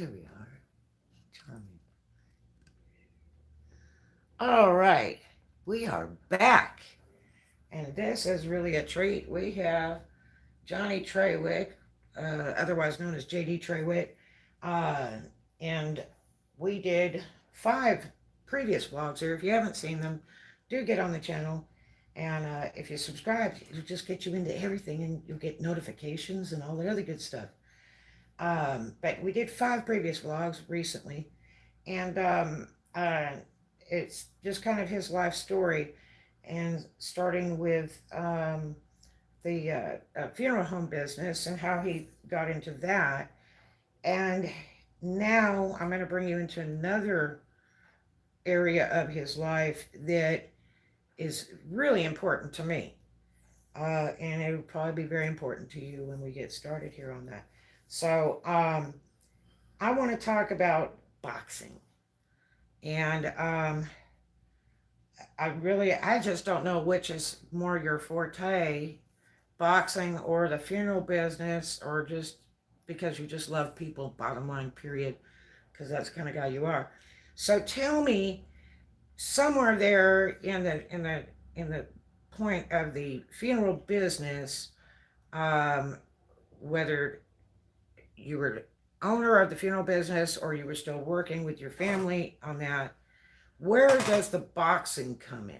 There we are. Charming. All right. We are back. And this is really a treat. We have Johnny Trawick, otherwise known as JD TRAWICK. Uh, and we did 5 previous vlogs here. If you haven't seen them, do get on the channel. And if you subscribe, it'll just get you into everything and you'll get notifications and all the other good stuff. But we did 5 previous vlogs recently. And it's just kind of his life story. And starting with the funeral home business and how he got into that. And now I'm going to bring you into another area of his life that is really important to me. And it will probably be very important to you when we get started here on that. So I want to talk about boxing. And I just don't know which is more your forte, boxing or the funeral business, or just because you just love people, bottom line, period, because that's the kind of guy you are. So tell me, somewhere there in the point of the funeral business, um, whether you were owner of the funeral business or you were still working with your family on that, where does the boxing come in?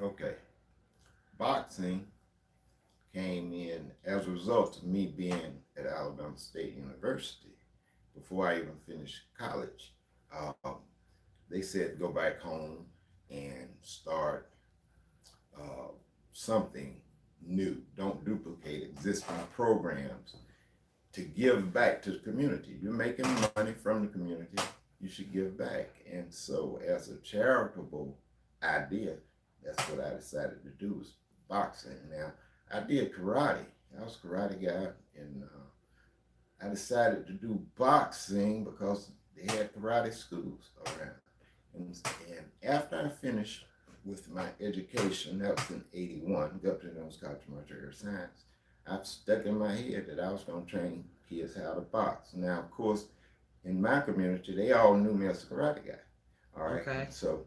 Okay. Boxing came in as a result of me being at Alabama State University before I even finished college. Um, they said go back home and start uh, something new. Don't duplicate existing programs to give back to the community. You're making money from the community, you should give back. And so as a charitable idea, that's what I decided to do, was boxing. Now, I did karate. I was a karate guy, and I decided to do boxing because they had karate schools around. And after I finished with my education, that was in 81, Gupton Jones College of Martial Arts Science, I've stuck in my head that I was going to train kids how to box. Now, of course, in my community, they all knew me as a karate guy. All right. Okay. So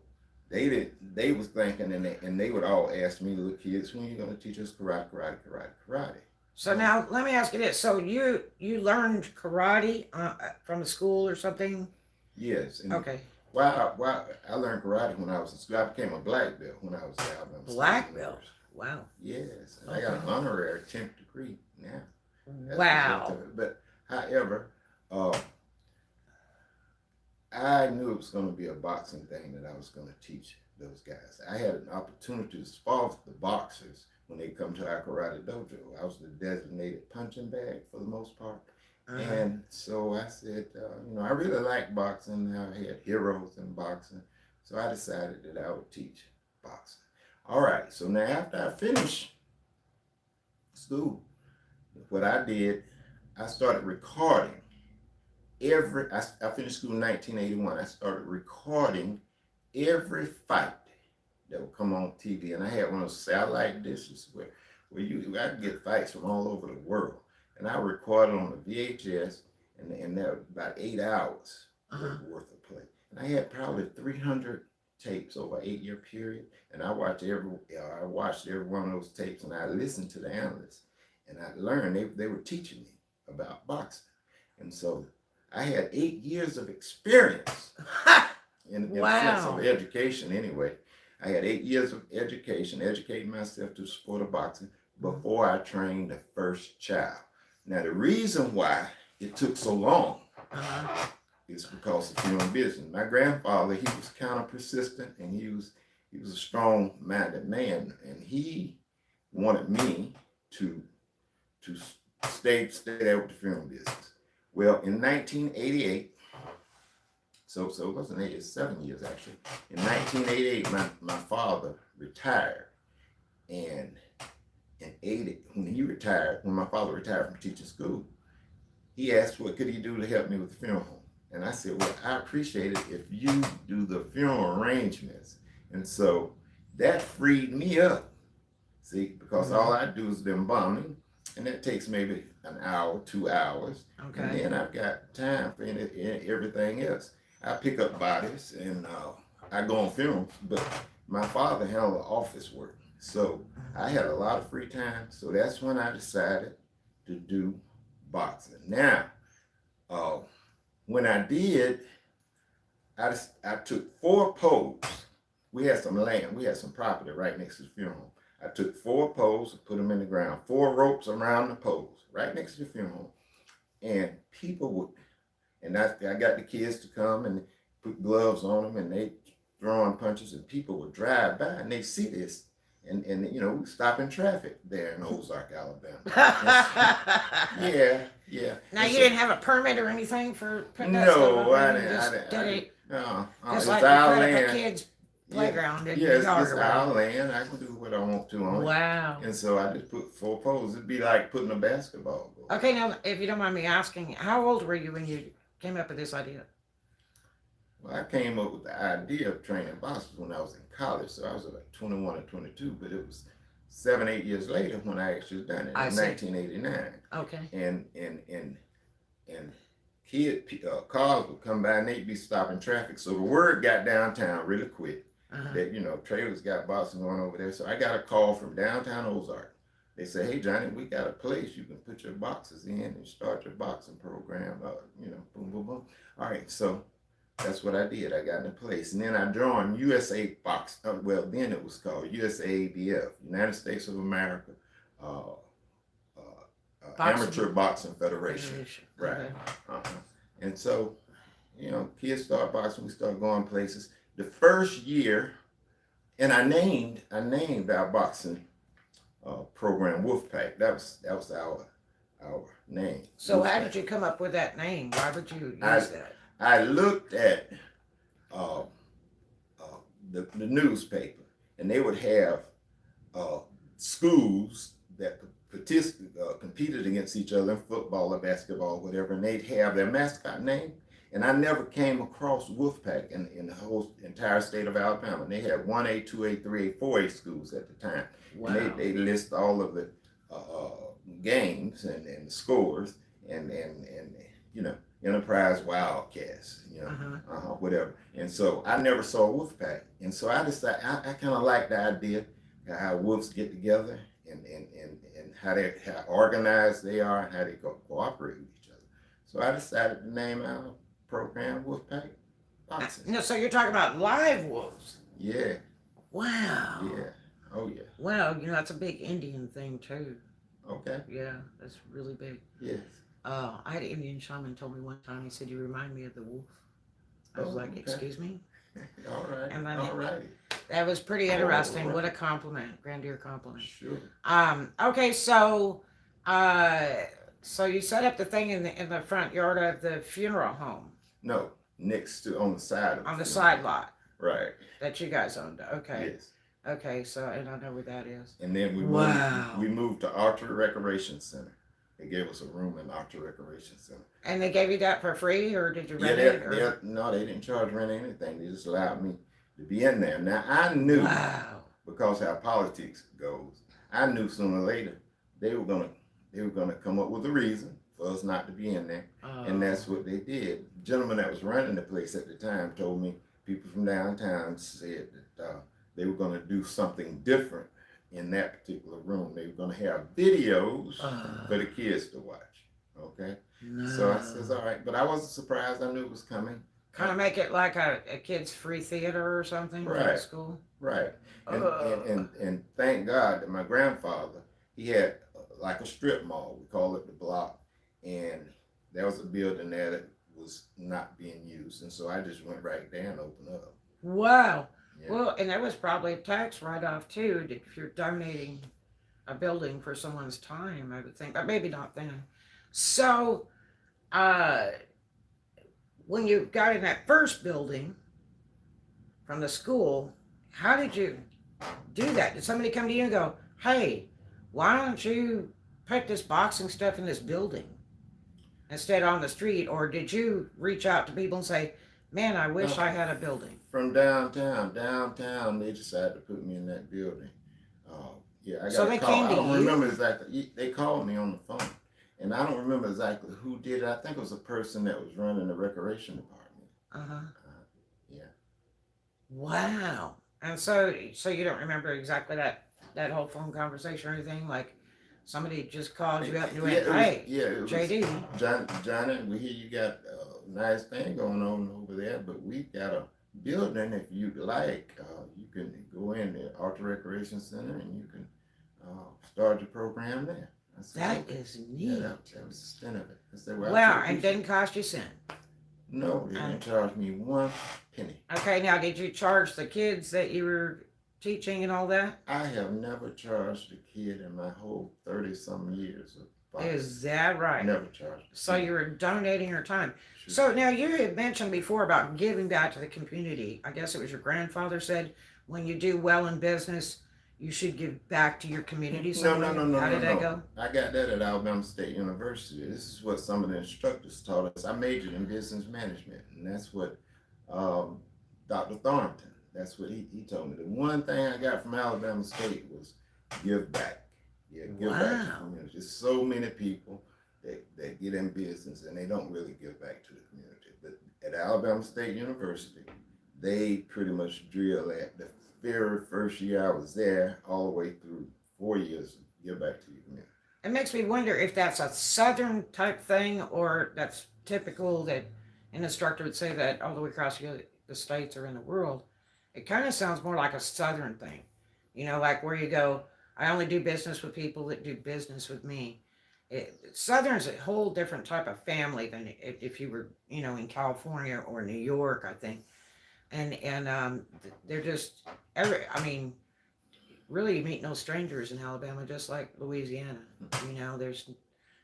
they was thinking, and they would all ask me, little kids, when are you going to teach us karate? So now let me ask you this. So you learned karate from a school or something? Yes. And Okay. Well, I learned karate when I was in school. I became a black belt when I was at Alabama State Black belt. University. Wow. Yes. And Okay. I got an honorary 10th degree now. Wow. But however, I knew it was going to be a boxing thing that I was going to teach those guys. I had an opportunity to spar with the boxers when they come to our karate dojo. I was the designated punching bag for the most part. And so I said, I really like boxing. I had heroes in boxing. So I decided that I would teach boxing. All right. So now after I finished school, what I did, I started recording I finished school in 1981. I started recording every fight that would come on TV. And I had one of those satellite dishes where I could get fights from all over the world. And I recorded on the VHS, and that was about 8 hours worth of play. And I had probably 300 tapes over an 8-year period. And I watched every one of those tapes, and I listened to the analysts. And I learned they were teaching me about boxing. And so I had 8 years of experience in the sense of education anyway. I had 8 years of education, educating myself to the sport of boxing before I trained the first child. Now, the reason why it took so long is because of funeral business. My grandfather, he was kind of persistent, and he was a strong-minded man, and he wanted me to stay there with the funeral business. Well, in 1988, so it wasn't 8, it's 7 years actually. In 1988, my father retired, and when my father retired from teaching school, he asked what could he do to help me with the funeral home. And I said, well, I appreciate it if you do the funeral arrangements. And so that freed me up, see, because all I do is the embalming, and that takes maybe an hour, 2 hours, and Okay. then I've got time for everything else. I pick up bodies and I go on funerals, but my father handled office work, so I had a lot of free time. So that's when I decided to do boxing. Now, uh, when I did, I took 4 poles. We had some land, we had some property right next to the funeral home. I took 4 poles and put them in the ground, 4 ropes around the poles, right next to the funeral home. And people would, and I got the kids to come and put gloves on them, and they throwing punches, and people would drive by and they see this, and you know, we stopping traffic there in Ozark, Alabama. Yeah, yeah. Now And you so, didn't have a permit or anything for putting that stuff up, no, or I you didn't. just I didn't. did I it didn't. No, just it's like you our put up a land. kid's Yeah, playground in yeah, your yard it's or our whatever. land. I can do what I want to on it. Wow. And so I just put 4 poles. It'd be like putting a basketball goal. Okay, now if you don't mind me asking, how old were you when you came up with this idea? Well, I came up with the idea of training boxers when I was in college, so I was like 21 or 22, but it was 7, 8 years later when I actually done it I in see. 1989. Okay. And cars would come by and they'd be stopping traffic. So the word got downtown really quick that, you know, trailers got boxing going over there. So I got a call from downtown Ozark. They said, "Hey Johnny, we got a place you can put your boxes in and start your boxing program." You know, boom, boom, boom. All right, so that's what I did. I got in a place, and then I joined USA Box. Well, then it was called USABF, United States of America uh, Amateur Boxing Federation. Right. Okay. Uh-huh. And so, you know, kids start boxing. We start going places. The first year, and I named our boxing program Wolfpack. That was our name. So Wolfpack. how did you come up with that name? Why would you use that? I looked at uh, the newspaper, and they would have schools that competed against each other in football or basketball, whatever, and they'd have their mascot name. And I never came across Wolfpack in the whole entire state of Alabama. And they had 1A, 2A, 3A, 4A schools at the time. Wow. And they list all of the games and the scores and you know, Enterprise Wildcats, you know, whatever. And so I never saw Wolfpack. And so I decided, I kind of like the idea of how wolves get together and how organized they are and how they cooperate with each other. So I decided to name our program Wolfpack Boxing. No, so you're talking about live wolves. Yeah. Wow. Yeah. Oh yeah. Wow, you know, that's a big Indian thing too. Okay. Yeah, that's really big. Yes. I had an Indian shaman told me one time, he said, "You remind me of the wolf." I was like, okay. "Excuse me?" All right. And then all right. That was pretty interesting. Right. What a compliment, grandeur compliment. Sure. Okay, so you set up the thing in the front yard of the funeral home. No, next to on the side of on the side lot. Right. That you guys owned. Okay. Yes. Okay, so and I know where that is. And then we moved to Archer Recreation Center. They gave us a room in Archer Recreation Center. And they gave you that for free, or did you rent it? Or? No, they didn't charge rent or anything. They just allowed me to be in there. Now I knew, because how politics goes, I knew sooner or later they were gonna come up with a reason for us not to be in there, and that's what they did. The gentleman that was running the place at the time told me people from downtown said that they were gonna do something different in that particular room. They were gonna have videos for the kids to watch. Okay. No. So I says, all right, but I wasn't surprised. I knew it was coming. Kind of make it like a kid's free theater or something for the school. Right. And thank God that my grandfather, he had like a strip mall. We call it the Block, and there was a building there that was not being used, and so I just went right there and opened up. Wow. Yeah. Well, and that was probably a tax write-off too, if you're donating a building for someone's time, I would think, but maybe not then. So, when you got in that first building from the school, how did you do that? Did somebody come to you and go, "Hey, why don't you put this boxing stuff in this building instead on the street?" Or did you reach out to people and say, "Man, I wish I had a building"? From downtown, they decided to put me in that building. Yeah, I got So a they call. came I to don't you? remember exactly. They called me on the phone, and I don't remember exactly who did it. I think it was a person that was running the recreation department. Uh-huh. Yeah. Wow. And so you don't remember exactly that whole phone conversation or anything? Like somebody just called you up and you went, "Hey, It was JD." Johnny. We hear you got a nice thing going on over there, but we got a building. If you'd like, you can go in the Art Recreation Center and you can start your program there. I said, That okay. is Yeah, neat. that was the extent of it. I said, well, I Wow, sure and appreciate didn't it. cost you a cent. No, they didn't charge me one penny. Okay, now did you charge the kids that you were teaching and all that? I have never charged a kid in my whole 30-some years of boxing. Is that right? Never charged. So you were donating your time. Sure. So now you had mentioned before about giving back to the community. I guess it was your grandfather said when you do well in business, you should give back to your community. No. How did that go? I got that at Alabama State University. This is what some of the instructors taught us. I majored in business management, and that's what Dr. Thornton, that's what he told me. The one thing I got from Alabama State was give back. Yeah, give back to the community. There's so many people that get in business and they don't really give back to the community. But at Alabama State University, they pretty much drill at the very first year I was there all the way through 4 years, give back to your community. It makes me wonder if that's a southern type thing or that's typical that an instructor would say that all the way across the states or in the world. It kind of sounds more like a southern thing. You know, like where you go, I only do business with people that do business with me. Southern's a whole different type of family than if you were, you know, in California or New York, I think. And they're just, I mean, really you meet no strangers in Alabama, just like Louisiana. You know,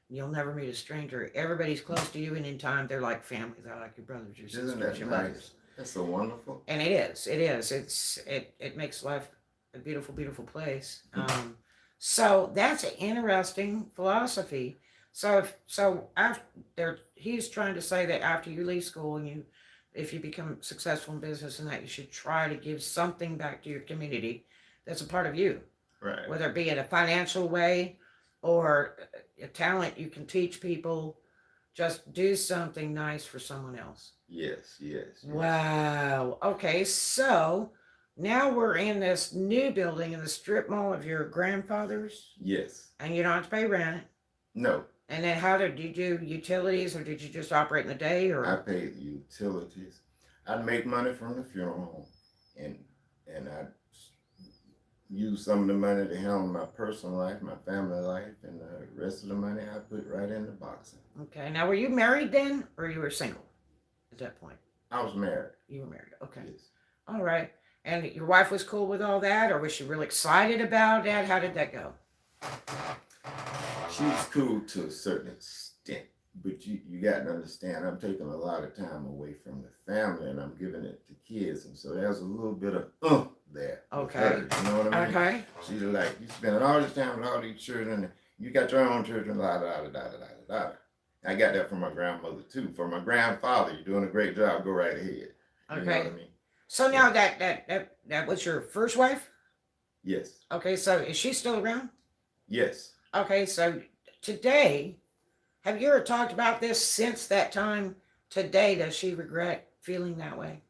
you'll never meet a stranger. Everybody's close to you, and in time they're like family. They're like your brothers, your sisters, Isn't that your nice? mothers. That's so wonderful. And it is. It makes life a beautiful, beautiful place. So that's an interesting philosophy. So after he's trying to say that after you leave school and if you become successful in business and that you should try to give something back to your community that's a part of you. Right. Whether it be in a financial way or a talent you can teach people, just do something nice for someone else. Yes. Wow. Okay, so now we're in this new building in the strip mall of your grandfather's. Yes. And you don't have to pay rent. No. And then how did you do utilities, or did you just operate in the day? Or I paid the utilities. I'd make money from the funeral home, and I use some of the money to handle my personal life, my family life, and the rest of the money I put right into boxing. Okay. Now, were you married then, or you were single at that point? I was married. You were married. Okay. Yes. All right. And your wife was cool with all that, or was she really excited about that? How did that go? She was cool to a certain extent, but you got to understand, I'm taking a lot of time away from the family, and I'm giving it to kids, and so there's a little bit of there. Okay. Her, you know what I mean? Okay. She's like, you spending all this time with all these children, and you got your own children, la da da da da da da. I got that from my grandmother too. From my grandfather, you're doing a great job. Go right ahead. You know what I mean? So now that was your first wife? Yes. Okay, so is she still around? Yes. Okay, so today, have you ever talked about this since that time? Today, does she regret feeling that way?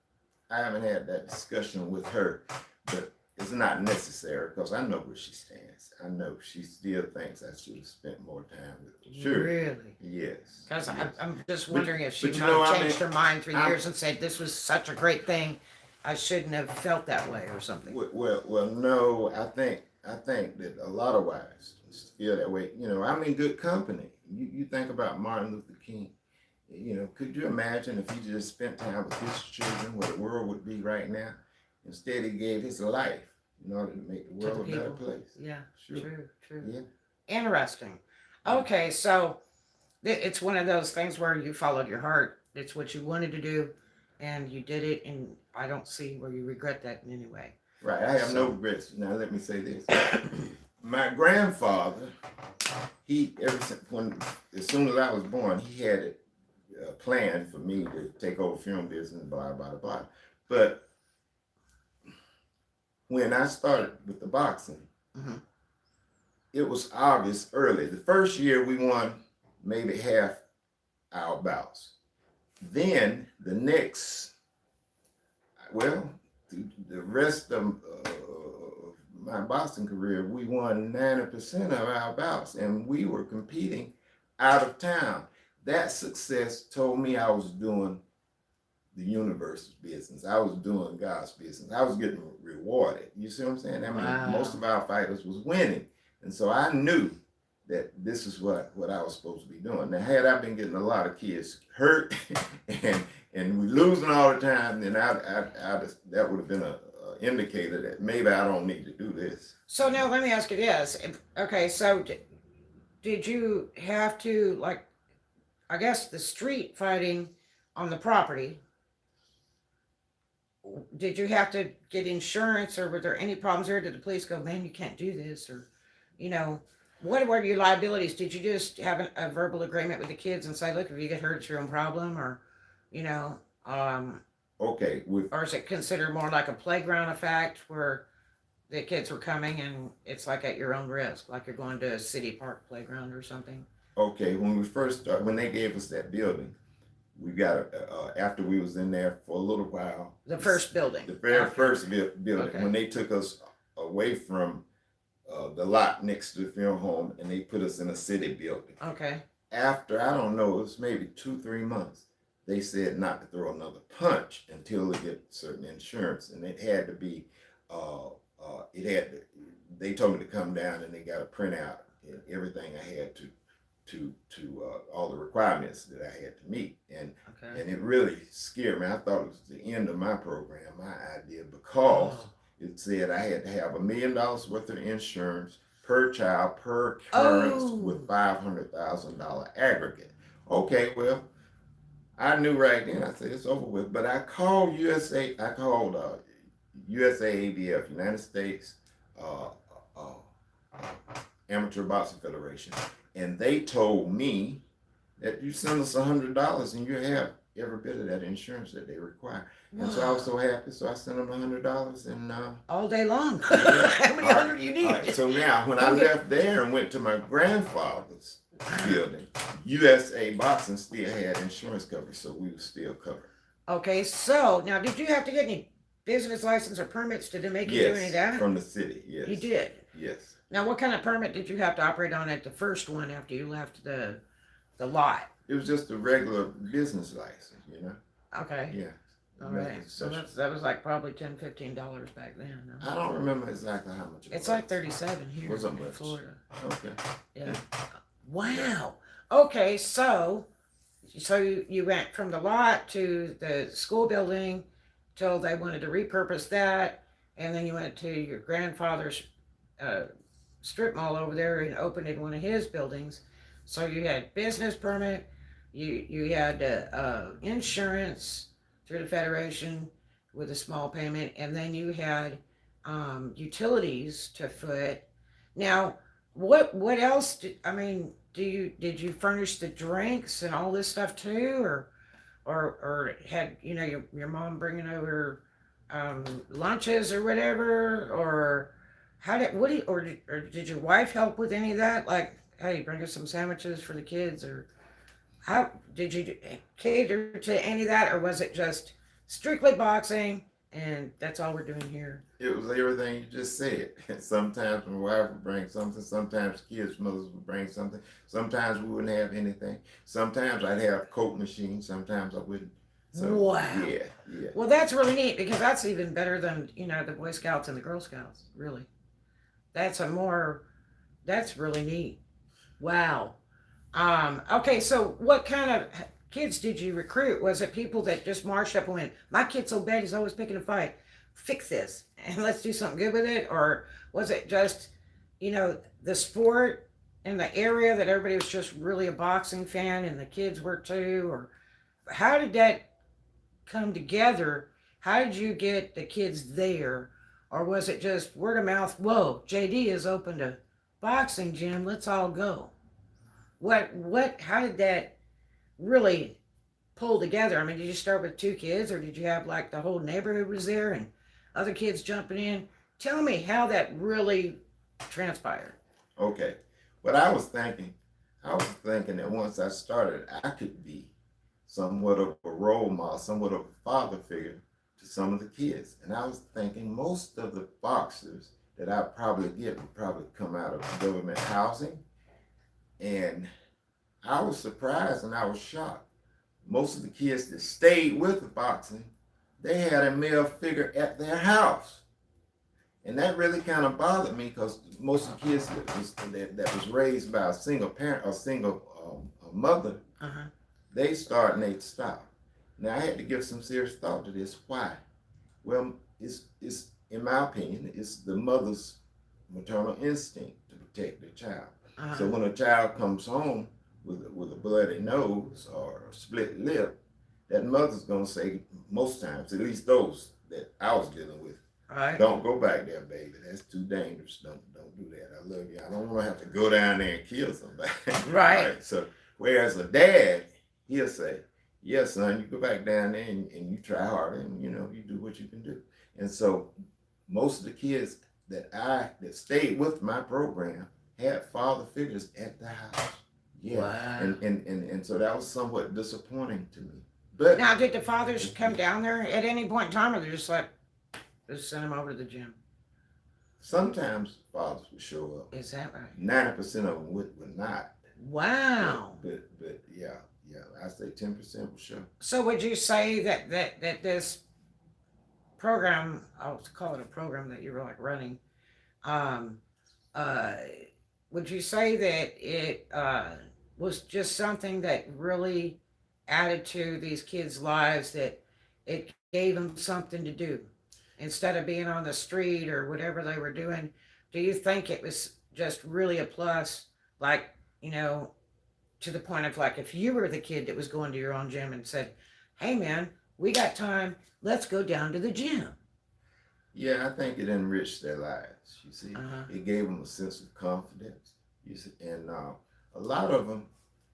I haven't had that discussion with her, but it's not necessary because I know where she stands. I know she still thinks I should have spent more time with her. Sure. Really? Yes. Because yes. I'm just wondering if she but might have changed her mind through years and said, this was such a great thing, I shouldn't have felt that way or something. Well, no, I think that a lot of wives feel that way. You know, I'm in good company. You think about Martin Luther King. You know, could you imagine if he just spent time with his children, where the world would be right now? Instead, he gave his life in order to make the world a better place. Yeah, sure. True. Yeah. Interesting. Okay, so it's one of those things where you followed your heart. It's what you wanted to do, and you did it, and I don't see where you regret that in any way. Right, I have no regrets. Now, let me say this. My grandfather, as soon as I was born, he had a plan for me to take over film business, blah, blah, blah. But when I started with the boxing, it was obvious early. The first year we won maybe half our bouts. Then the next, well, the rest of my boxing career, we won 90% of our bouts, and we were competing out of town. That success told me I was doing the universe's business. I was doing God's business. I was getting rewarded. You see what I'm saying? I mean, Wow. most of our fighters was winning, and so I knew that this is what I was supposed to be doing. Now, had I been getting a lot of kids hurt and we losing all the time, then that would have been a indicator that maybe I don't need to do this. So now let me ask you this. Okay, so did you have to, like, I guess the street fighting on the property, did you have to get insurance, or were there any problems there? Did the police go, man, you can't do this? Or, you know, what were your liabilities? Did you just have a verbal agreement with the kids and say, look, if you get hurt, it's your own problem? Or, you know, Okay, or is it considered more like a playground effect where the kids were coming and it's like at your own risk, like you're going to a city park playground or something? okay, when we first started, when they gave us that building, we got after we was in there for a little while. The first building. The very first building, Okay. when they took us away from the lot next to the funeral home, and they put us in a city building. Okay. After, I don't know, it was maybe 2-3 months, they said not to throw another punch until they get certain insurance, and it had to be, they told me to come down, and they got a printout and everything I had to all the requirements that I had to meet, and it really scared me. I thought it was the end of my program, my idea, because it said I had to have $1 million worth of insurance per child per occurrence with $500,000 aggregate. Okay, well, I knew right then. I said it's over with. But I called USA. I called USAABF, United States Amateur Boxing Federation, and they told me that you send us $100 and you have every bit of that insurance that they require. And so I was so happy, so I sent them $100 and all day long. Yeah. How many hundred do you need? Right. So now when I left there and went to my grandfather's building, USA Boxing still had insurance coverage, so we were still covered. Okay, so now did you have to get any business license or permits? Did they make you do any of that? From the city, yes. You did? Yes. Now what kind of permit did you have to operate on at the first one after you left the lot? It was just a regular business license, you know? Okay. Yeah. All right. So that was like probably $10-15 back then. I don't remember exactly how much it was. It's like 37 here Was it in much? Florida. Okay. Yeah. Wow. Okay, so you went from the lot to the school building till they wanted to repurpose that, and then you went to your grandfather's strip mall over there and opened in one of his buildings. So you had business permit, you had insurance through the federation with a small payment, and then you had utilities to foot. Now, what else? Did you furnish the drinks and all this stuff too, or had your mom bringing over lunches or whatever, or did your wife help with any of that? Like, hey, bring us some sandwiches for the kids, or how did you cater to any of that, or was it just strictly boxing and that's all we're doing here? It was everything you just said. Sometimes my wife would bring something. Sometimes kids' mothers would bring something. Sometimes we wouldn't have anything. Sometimes I'd have a Coke machine. Sometimes I wouldn't. So, wow. Yeah. Well, that's really neat, because that's even better than the Boy Scouts and the Girl Scouts. Really, that's really neat. Wow. Okay, so what kind of kids did you recruit? Was it people that just marched up and went, my kid's so bad, he's always picking a fight, fix this and let's do something good with it? Or was it just the sport in the area that everybody was just really a boxing fan and the kids were too? Or how did that come together? How did you get the kids there? Or was it just word of mouth? Whoa, JD has opened a boxing gym, let's all go. How did that really pull together? I mean, did you start with 2 kids, or did you have like the whole neighborhood was there and other kids jumping in? Tell me how that really transpired. Okay. What I was thinking that once I started, I could be somewhat of a role model, somewhat of a father figure to some of the kids. And I was thinking most of the boxers that I probably get would probably come out of government housing. And I was surprised and I was shocked. Most of the kids that stayed with the boxing, they had a male figure at their house. And that really kind of bothered me because most of the kids that was raised by a single parent or single mother, Uh-huh. they start and they stop. Now I had to give some serious thought to this. Why? Well, it's in my opinion, it's the mother's maternal instinct to protect their child. Uh-huh. So when a child comes home with a bloody nose or a split lip, that mother's gonna say most times, at least those that I was dealing with, Right. don't go back there, baby. That's too dangerous. Don't do that. I love you. I don't want to have to go down there and kill somebody. Right. So whereas a dad, he'll say, "Yes, son, you go back down there and you try harder and you do what you can do." And so most of the kids that stayed with my program had father figures at the house. Yeah. Wow. And so that was somewhat disappointing to me. But now, did the fathers come down there at any point in time, or they're just like, just send them over to the gym? sometimes fathers would show up. Is that right? 90% of them would not. Wow. But yeah, I say 10% would show. So would you say that this program, I'll call it a program that you were like running, um, would you say that it was just something that really added to these kids' lives, that it gave them something to do instead of being on the street or whatever they were doing? Do you think it was just really a plus, like, to the point of like if you were the kid that was going to your own gym and said, hey man, we got time, let's go down to the gym? Yeah, I think it enriched their lives. You see, Uh-huh. it gave them a sense of confidence. You see, and a lot of them,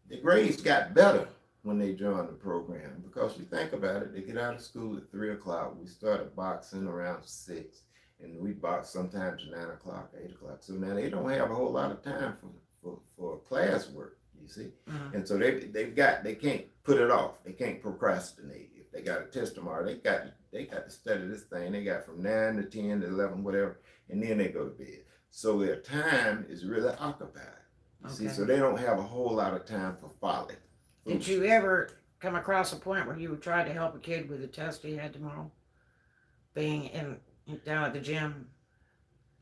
the grades got better when they joined the program because you think about it, they get out of school at 3 o'clock. We started boxing around 6, and we box sometimes 9 o'clock, 8 o'clock. So now they don't have a whole lot of time for class work. You see, and so they can't put it off. They can't procrastinate. If they got a test tomorrow, they got to study this thing. They got from 9 to 10 to 11, whatever, and then they go to bed. So their time is really occupied. You see, so they don't have a whole lot of time for folly. Did you ever come across a point where you tried to help a kid with a test he had tomorrow, being down at the gym?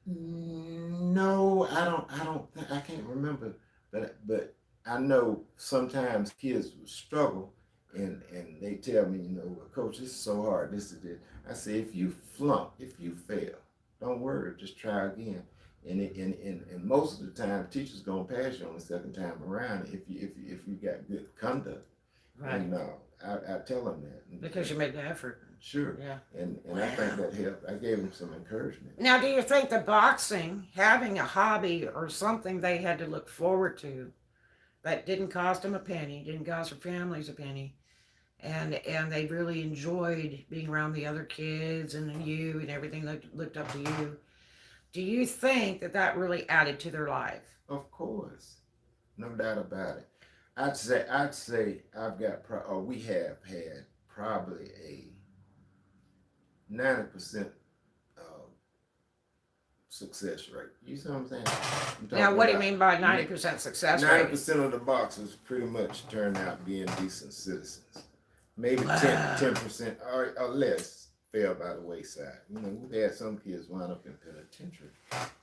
No, I don't. I can't remember, but I know sometimes kids will struggle, and they tell me, Coach, this is so hard. This is it. I say, if you flunk, if you fail, don't worry, just try again. And most of the time, teachers gonna pass you on the second time around if you got good conduct. Right. And I tell them that because you made the effort. Sure. Yeah. And I think that helped. I gave them some encouragement. Now, do you think the boxing, having a hobby or something they had to look forward to, that didn't cost them a penny, didn't cost their families a penny, and they really enjoyed being around the other kids and you and everything, looked up to you, do you think that really added to their life? Of course, no doubt about it. I'd say we have had probably a 90% success rate. You see what I'm saying? Now, what do you mean by 90% success rate? 90% of the boxers pretty much turn out being decent citizens. Maybe Wow. 10% or less fell by the wayside. We've had some kids wind up in penitentiary,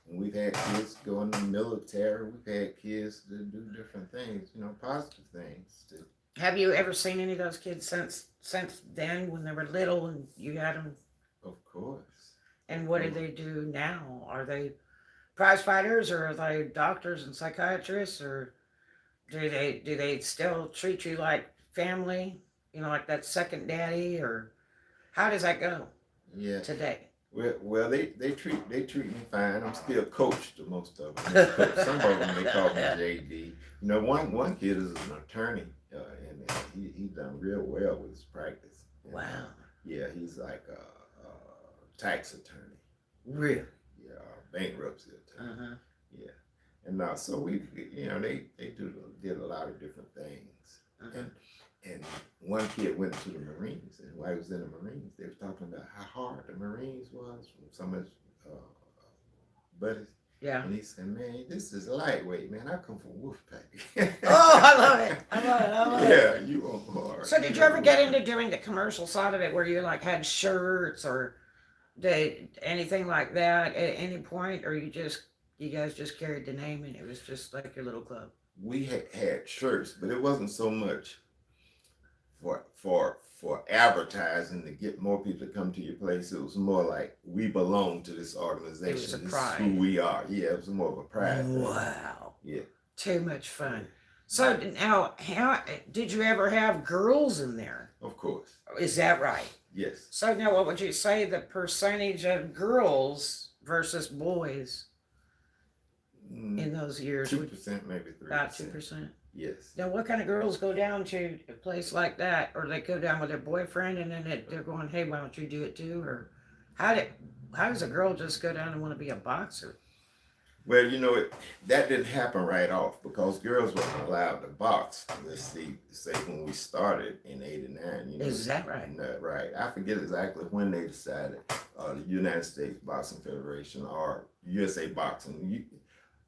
and we've had kids go in the military. We've had kids that do different things, positive things too. Have you ever seen any of those kids since then, when they were little and you had them? Of course. And what do they do now? Are they prize fighters, or are they doctors and psychiatrists, or do they still treat you like family? Like that second daddy, or how does that go? Yeah. Today. Well, they treat me fine. I'm still coach to most of them. Some of them they call me JD. One kid is an attorney, and he's done real well with his practice. And, wow. Yeah, he's like a tax attorney. Really? Yeah, bankruptcy attorney. Uh-huh. Yeah, And so did a lot of different things. And one kid went to the Marines, and while he was in the Marines, they were talking about how hard the Marines was from some of his buddies. Yeah. And he said, "Man, this is lightweight, man. I come from wolfpack." Oh, I love it. I love it. I love it. Yeah, you on hard. So did you ever get into doing the commercial side of it where you like had shirts or did anything like that at any point, or you guys just carried the name and it was just like your little club? We had shirts, but it wasn't so much for advertising to get more people to come to your place. It was more like we belong to this organization. It was a This pride. is who we are. Yeah, it was more of a pride thing. Wow. Yeah. Too much fun. So now, how did you ever have girls in there? Of course. Is that right? Yes. So now, what would you say the percentage of girls versus boys in those years? 2%, maybe 3%. About 2%. Yes. Now, what kind of girls go down to a place like that, or they go down with their boyfriend, and then they're going, "Hey, why don't you do it too?" Or how does a girl just go down and want to be a boxer? Well, that didn't happen right off because girls weren't allowed to box. Let's say when we started in '89. Is that right? No, right. I forget exactly when they decided. The United States Boxing Federation or USA Boxing.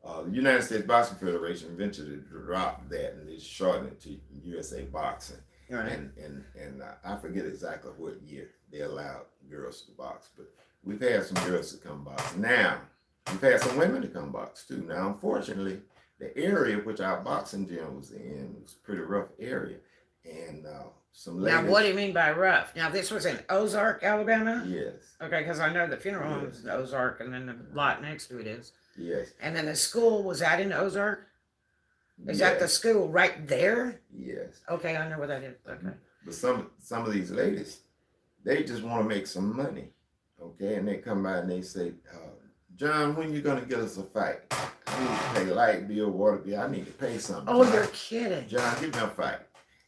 The United States Boxing Federation eventually dropped that and they shortened it to USA Boxing. Right. And I forget exactly what year they allowed girls to box, but we've had some girls to come box. Now, we've had some women to come box too. Now, unfortunately, the area which our boxing gym was in was a pretty rough area. And some ladies... Now, what do you mean by rough? Now, this was in Ozark, Alabama? Yes. Okay, because I know the funeral home is in Ozark, and then the lot next to it is. Yes. And then the school, was that in Ozark? Is that the school right there? Yes. Okay, I know where that is. Okay. But some of these ladies, they just want to make some money, okay? And they come by and they say, "John, when you gonna get us a fight? I need to pay light bill, water bill. I need to pay something." Oh, John, you're kidding. John, give me a fight.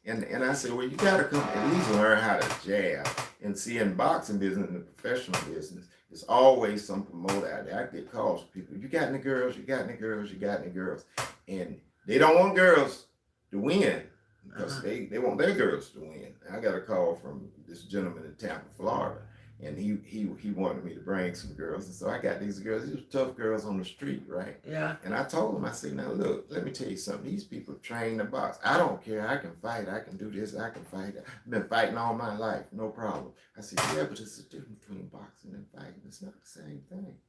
And I said, "Well, you gotta come at least learn how to jab." And see, in boxing business, in the professional business, there's always some promoter out there. I get calls from people, "You got any girls? You got any girls? You got any girls?" And they don't want girls to win because they want their girls to win. I got a call from this gentleman in Tampa, Florida, and he wanted me to bring some girls. And so I got these girls. These were tough girls on the street, right? Yeah. And I told him, I said, "Now look, let me tell you something. These people train to box. I don't care. I can fight. I can do this. I can fight. I've been fighting all my life. No problem." I said, "Yeah, but it's a difference between boxing and fighting. It's not the same thing."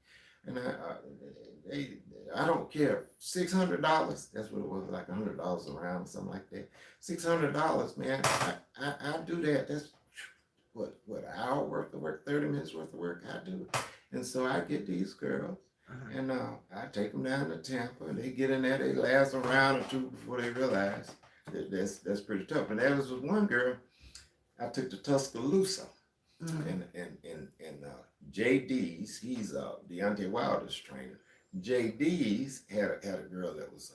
And I don't care. $600. That's what it was, like $100 around, something like that. $600, man. I do that. That's what an hour worth of work, 30 minutes worth of work. I do. And so I get these girls, and I take them down to Tampa, and they get in there. They last a round or two before they realize that that's pretty tough. And there was one girl I took to Tuscaloosa. And JD's, he's Deontay Wilder's trainer. JD's had a girl that was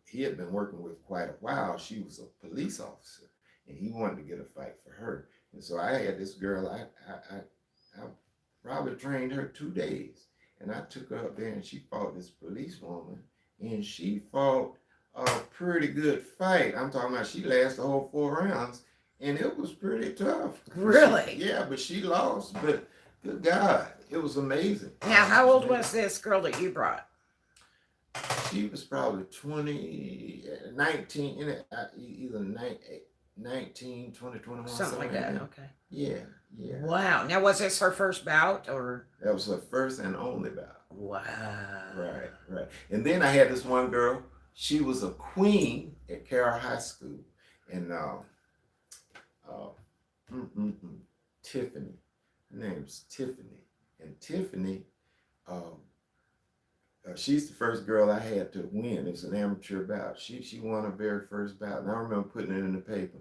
he had been working with quite a while. She was a police officer, and he wanted to get a fight for her. And so I had this girl. I probably trained her 2 days, and I took her up there, and she fought this police woman, and she fought a pretty good fight. I'm talking about she lasted the whole 4 rounds. And it was pretty tough. Really? Yeah, but she lost. But good God, it was amazing. Now, how old was this girl that you brought? She was probably 20, 19, either 19, 20, 21. Something like that, okay. Yeah. Wow. Now, was this her first bout, or? That was her first and only bout. Wow. Right. And then I had this one girl. She was a queen at Carroll High School. And Tiffany. Her name's Tiffany. And Tiffany, she's the first girl I had to win. It was an amateur bout. She won her very first bout. And I remember putting it in the paper.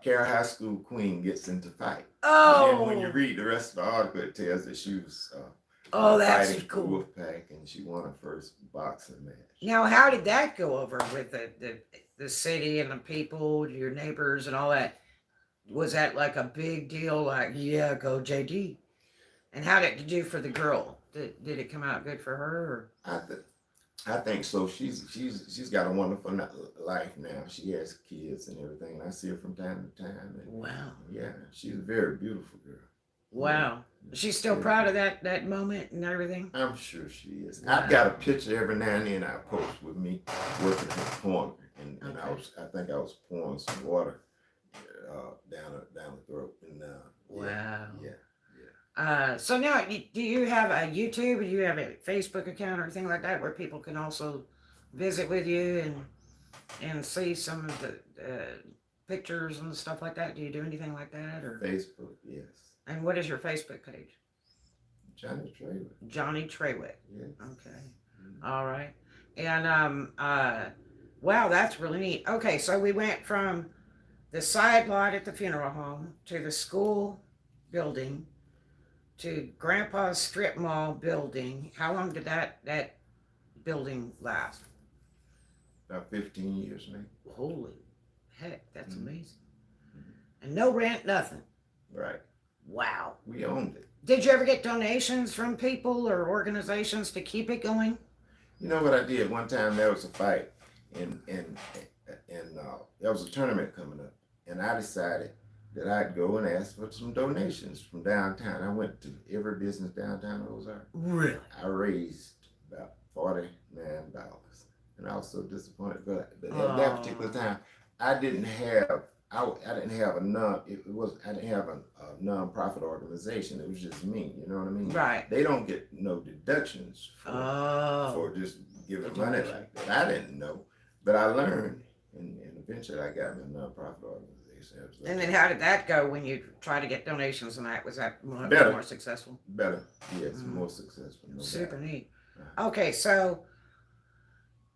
Carroll High School queen gets into fight. Oh. And then when you read the rest of the article, it tells that she was that's fighting cool. for Wolfpack, and she won her first boxing match. Now, how did that go over with the city and the people, your neighbors and all that? Was that like a big deal? Like, yeah, go JD. And how did it do for the girl? Did it come out good for her? Or? I think so. She's got a wonderful life now. She has kids and everything. And I see her from time to time. And Wow. yeah, she's a very beautiful girl. Yeah, Wow. She's still very proud of beautiful. that moment and everything. I'm sure she is. I've got a Wow. picture every now and then I post with me working her pouring, and Okay. I think I was pouring some water down the throat, and yeah, Wow. yeah, So now, do you have a YouTube? Do you have a Facebook account or anything like that where people can also visit with you and see some of the pictures and stuff like that? Do you do anything like that, or? yeah. Facebook, yes. And what is your Facebook page? Johnny Trailer, Johnny Trawick. yes. Okay. All right. And wow, that's really neat. Okay, so we went from the side lot at the funeral home to the school building to Grandpa's strip mall building. How long did that building last? About 15 years, man. Holy heck, that's Mhm. amazing. And no rent, nothing. Right. Wow. We owned it. Did you ever get donations from people or organizations to keep it going? You know what I did? One time there was a fight, and there was a tournament coming up, and I decided that I'd go and ask for some donations from downtown. I went to every business downtown Ozark. Really? I raised about $49, and I was so disappointed. But at that particular time, I didn't have. I didn't have a non. It was I didn't have a non-profit organization. It was just me. You know what I mean? Right. They don't get no deductions for just giving money like that. I didn't know, but I learned, and eventually I got me a non-profit organization. And then how did that go when you tried to get donations and that? Was that Better. more successful? Better, yes, more successful. No Super doubt. neat. Okay, so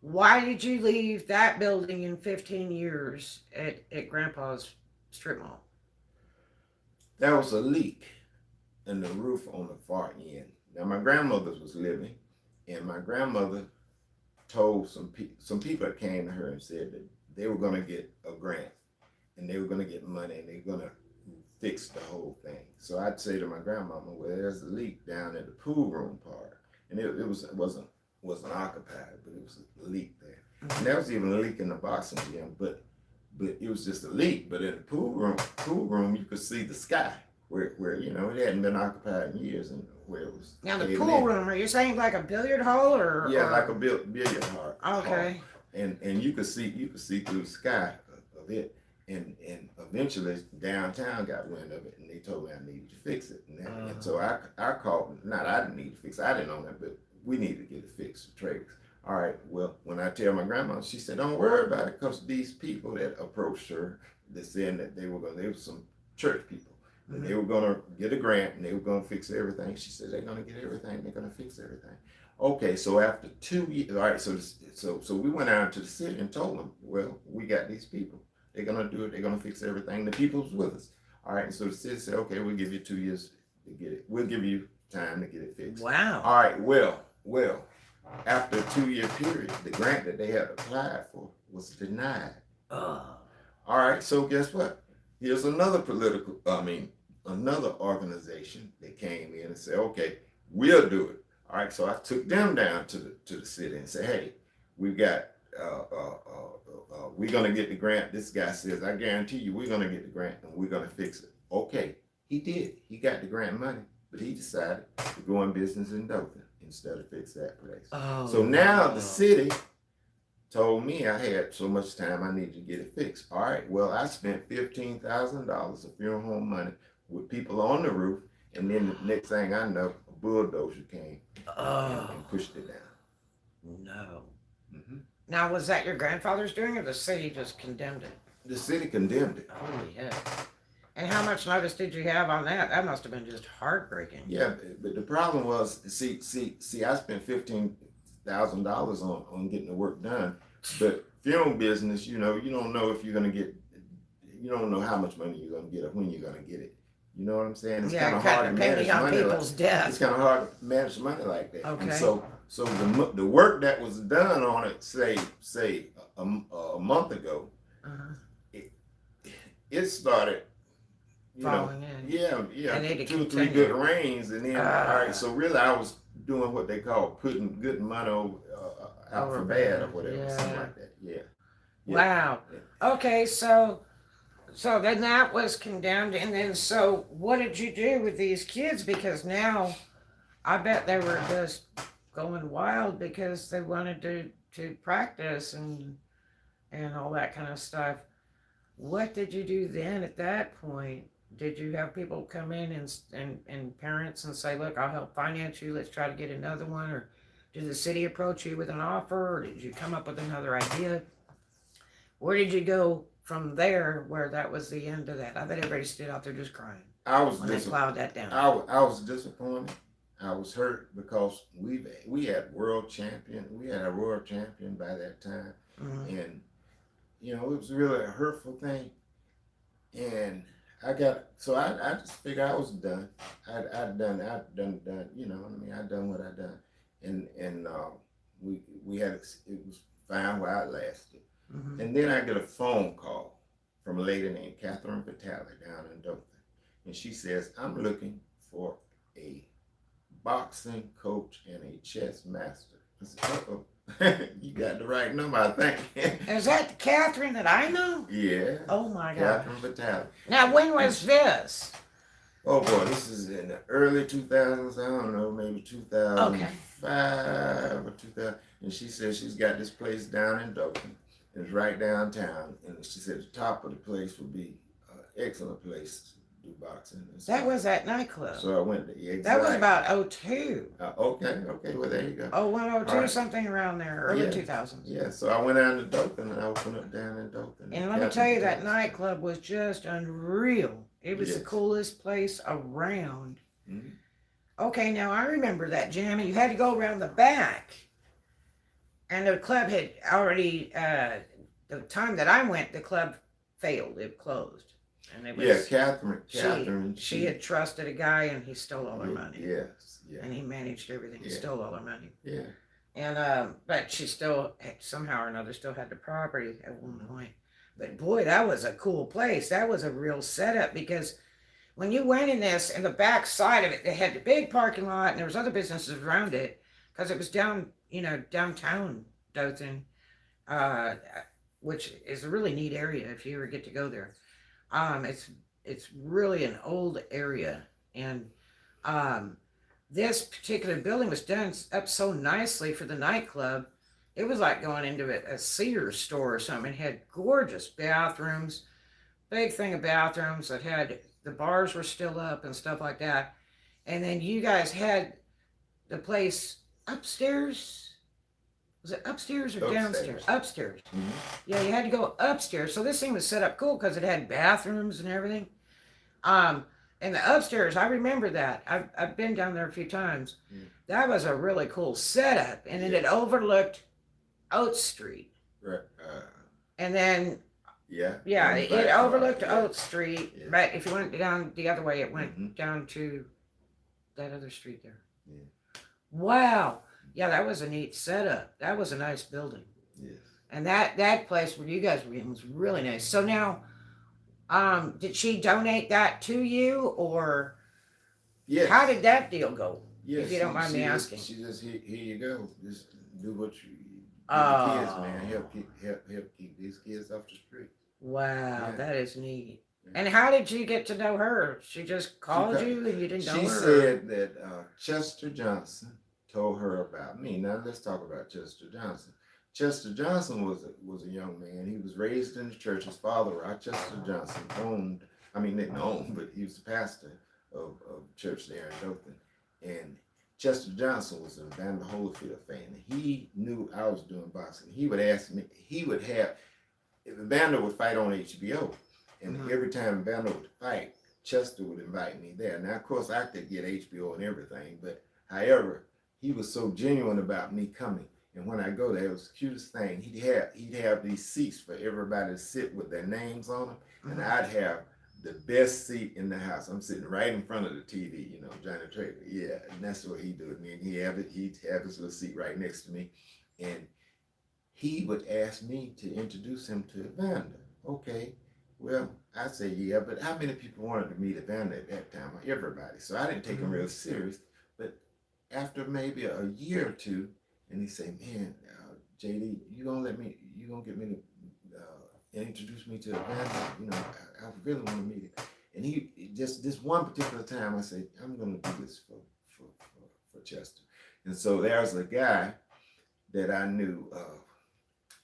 why did you leave that building in 15 years at Grandpa's strip mall? There was a leak in the roof on the far end. Now my grandmother was living, and my grandmother told some people that came to her and said that they were going to get a grant, and they were going to get money, and they were going to fix the whole thing. So I'd say to my grandmama, well, there's a leak down at the pool room part, and it wasn't occupied, but it was a leak there. And there was even a leak in the boxing gym, but it was just a leak. But in the pool room, you could see the sky where you know it hadn't been occupied in years, and where it was. Now the pool room, are you saying like a billiard hall or? Yeah, like a billiard hall. Okay. And you could see through the sky of it, and eventually downtown got wind of it, and they told me I needed to fix it, and so I called. Not I didn't need to fix it. I didn't own it, but we needed to get it fixed. The traders. All right. Well, when I tell my grandma, she said, "Don't worry about it," because these people that approached her, they said that they were some church people, and they were gonna get a grant, and they were gonna fix everything. She said they're gonna get everything. They're gonna fix everything. Okay, so after 2 years, all right, so we went out to the city and told them, well, we got these people. They're gonna do it. They're gonna fix everything. The people's with us. All right, and so the city said, okay, we'll give you 2 years to get it. We'll give you time to get it fixed. Wow. All right, well, after a 2-year period, the grant that they had applied for was denied. All right, so guess what? Here's another another organization that came in and said, okay, we'll do it. All right, so I took them down to the city and said, hey, we've got, we're gonna get the grant. This guy says, I guarantee you, we're gonna get the grant and we're gonna fix it. Okay, he did. He got the grant money, but he decided to go in business in Dothan instead of fix that place. So now the city told me I had so much time I needed to get it fixed. All right, well, I spent $15,000 of funeral home money with people on the roof, and then the next thing I know, a bulldozer came and pushed it down. No. Now, was that your grandfather's doing, or the city just condemned it? The city condemned it. Holy heck. And how much notice did you have on that? That must have been just heartbreaking. Yeah, but the problem was, see, I spent $15,000 on getting the work done, but funeral business, you know, you don't know if you're gonna get, you don't know how much money you're gonna get or when you're gonna get it. You know what I'm saying? It's kind of hard to manage money. It's kind of hard to manage money like that. Okay. And so the work that was done on it, say a month ago, it started. Falling in. Yeah. And they 2 or 3 good rains, and then all right. So really, I was doing what they call putting good money over. out for bad or whatever, something like that. Yeah. Wow. Yeah. Okay, so then that was condemned, and then so what did you do with these kids? Because now I bet they were just going wild because they wanted to practice and all that kind of stuff. What did you do then at that point? Did you have people come in and parents and say, look, I'll help finance you, let's try to get another one? Or did the city approach you with an offer, or did you come up with another idea? Where did you go from there where that was the end of that? I bet everybody stood out there just crying when they plowed that down. I was disappointed. I was hurt because we had world champion. We had a world champion by that time. Mm-hmm. And, you know, it was really a hurtful thing. And I just figured I was done. I'd done, you know what I mean? I'd done what I'd done. And we had, it was fine while it lasted. Mm-hmm. And then I get a phone call from a lady named Catherine Vitale down in Dothan. And she says, I'm looking for a boxing coach and a chess master. I said, uh-oh. You got the right number, I think. Is that the Catherine that I know? Yeah. Oh my God. Catherine Vitale. Now, when was this? Oh boy, this is in the early 2000s. I don't know, maybe 2005 or 2000. And she says she's got this place down in Dothan. It's right downtown. And she said the top of the place would be an excellent place to do boxing. That was at nightclub. So I went there. Exactly. That was about 02. Okay, well there you go. 01, 02, right. Something around there, early 2000s. Yeah, so I went down to Dothan and I opened up down in Dothan. And let me tell you, that nightclub was just unreal. It was the coolest place around. Mm-hmm. Okay, now I remember that, Jim. You had to go around the back. And the club had already, the time that I went, the club failed. It closed. And it was, Catherine. She had trusted a guy and he stole all her money. Yes. Yeah. And he managed everything. He stole all her money. Yeah. And, but she still, somehow or another, still had the property at one point. But boy, that was a cool place. That was a real setup because when you went in this, in the back side of it, they had the big parking lot and there was other businesses around it because it was down, you know, downtown Dothan, which is a really neat area if you ever get to go there. It's really an old area, and this particular building was done up so nicely for the nightclub. It was like going into a Sears store or something. It had gorgeous bathrooms, big thing of bathrooms that had, the bars were still up and stuff like that. And then you guys had the place upstairs. Was it upstairs or downstairs? Upstairs. Mm-hmm. Yeah, you had to go upstairs. So this thing was set up cool because it had bathrooms and everything. And the upstairs, I remember that. I've been down there a few times. Mm. That was a really cool setup. And then it overlooked Oates Street. Right. And then, it overlooked Oates Street. Yeah. But if you went down the other way, it went down to that other street there. Yeah. Wow. Yeah, that was a neat setup. That was a nice building. Yes. And that place where you guys were in was really nice. So now, did she donate that to you, or how did that deal go? Yes, if you don't mind me asking. She just, here you go. Just do what you the kids, man. Help keep these kids off the street. Wow, that is neat. Yeah. And how did you get to know her? She just called you and you didn't know her? She said that Chester Johnson told her about me. Now let's talk about Chester Johnson. Chester Johnson was a young man. He was raised in the church. His father, Rochester Johnson, didn't own, but he was the pastor of church there in Dothan. And Chester Johnson was a Evander Holyfield fan. He knew I was doing boxing. He would ask me, if Evander would fight on HBO, and every time Evander would fight, Chester would invite me there. Now, of course, I could get HBO and everything, but however, he was so genuine about me coming. And when I go there, it was the cutest thing. He'd have these seats for everybody to sit with their names on them. And I'd have the best seat in the house. I'm sitting right in front of the TV, you know, Johnny Trader. Yeah, and that's what he do with me. And he'd have his little seat right next to me. And he would ask me to introduce him to Evander. Okay, well, I say, yeah, but how many people wanted to meet Evander at that time? Everybody. So I didn't take him real serious. But after maybe a year or two, and he said, man, JD, you gonna get me to introduce me to Evangelist? You know, I really want to meet him. And he just this one particular time, I said, I'm gonna do this for Chester. And so there's a guy that I knew.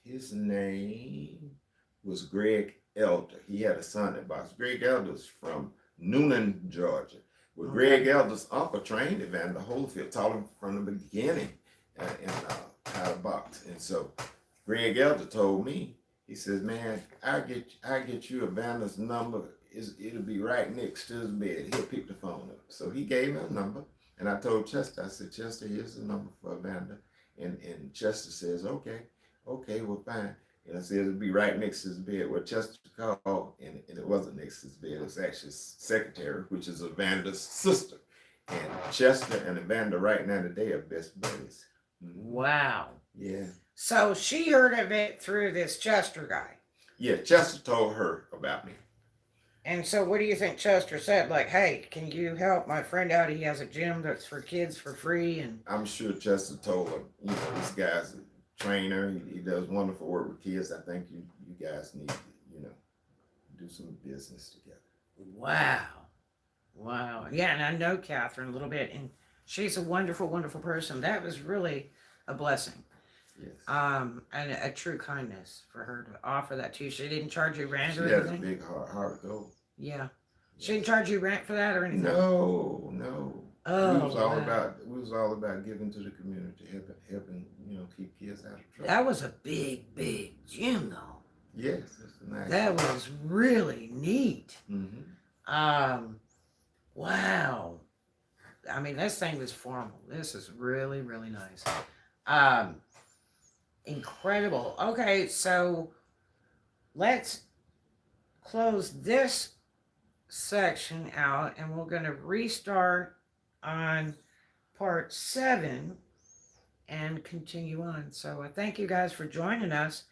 His name was Greg Elder. He had a son that boxed. Greg Elder's from Noonan, Georgia. Well, Greg Elder's uncle trained Evander Holyfield, taught him from the beginning and how to box. And so Greg Elder told me, he says, man, I get you Evander's number. It'll be right next to his bed. He'll pick the phone up. So he gave me a number, and I told Chester, I said, Chester, here's the number for Evander. And Chester says, okay, well, fine. And I said, it'll be right next to his bed. Well, Chester called, and it wasn't next to his bed. It was actually his secretary, which is Evander's sister. And Chester and Evander right now today are best buddies. Wow. Yeah. So she heard of it through this Chester guy. Yeah, Chester told her about me. And so what do you think Chester said? Like, hey, can you help my friend out? He has a gym that's for kids for free. And I'm sure Chester told her, you know, this guy's a trainer. He does wonderful work with kids. I think you guys need to, you know, do some business together. Wow. Yeah, and I know Catherine a little bit, and she's a wonderful, wonderful person. That was really a blessing. Yes. And a true kindness for her to offer that to you. She didn't charge you rent or She has a anything? big heart of gold. Yeah. She didn't charge you rent for that or anything? No. Oh, we was all about giving to the community, helping, you know, keep kids out of trouble. That was a big, big gym, though. Yes, it's nice. That was really neat. Mm-hmm. Wow. I mean, this thing was formal. This is really, really nice. Incredible. Okay, so let's close this section out, and we're going to restart on part 7 and continue on. So thank you guys for joining us,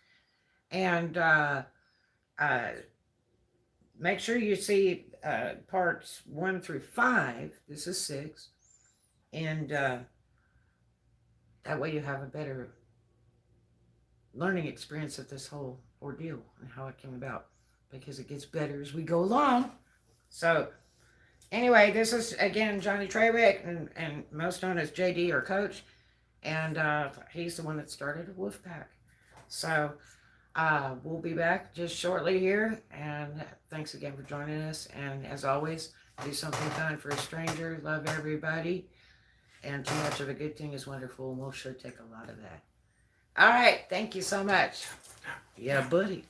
and make sure you see parts 1 through 5. This is 6, and that way you have a better learning experience of this whole ordeal and how it came about, because it gets better as we go along. So anyway, this is again Johnny Trawick, and most known as JD or Coach, and he's the one that started a wolfpack. So we'll be back just shortly here, and thanks again for joining us. And as always, do something kind for a stranger, love everybody, and too much of a good thing is wonderful, and we'll sure take a lot of that. All right, thank you so much. Yeah, buddy.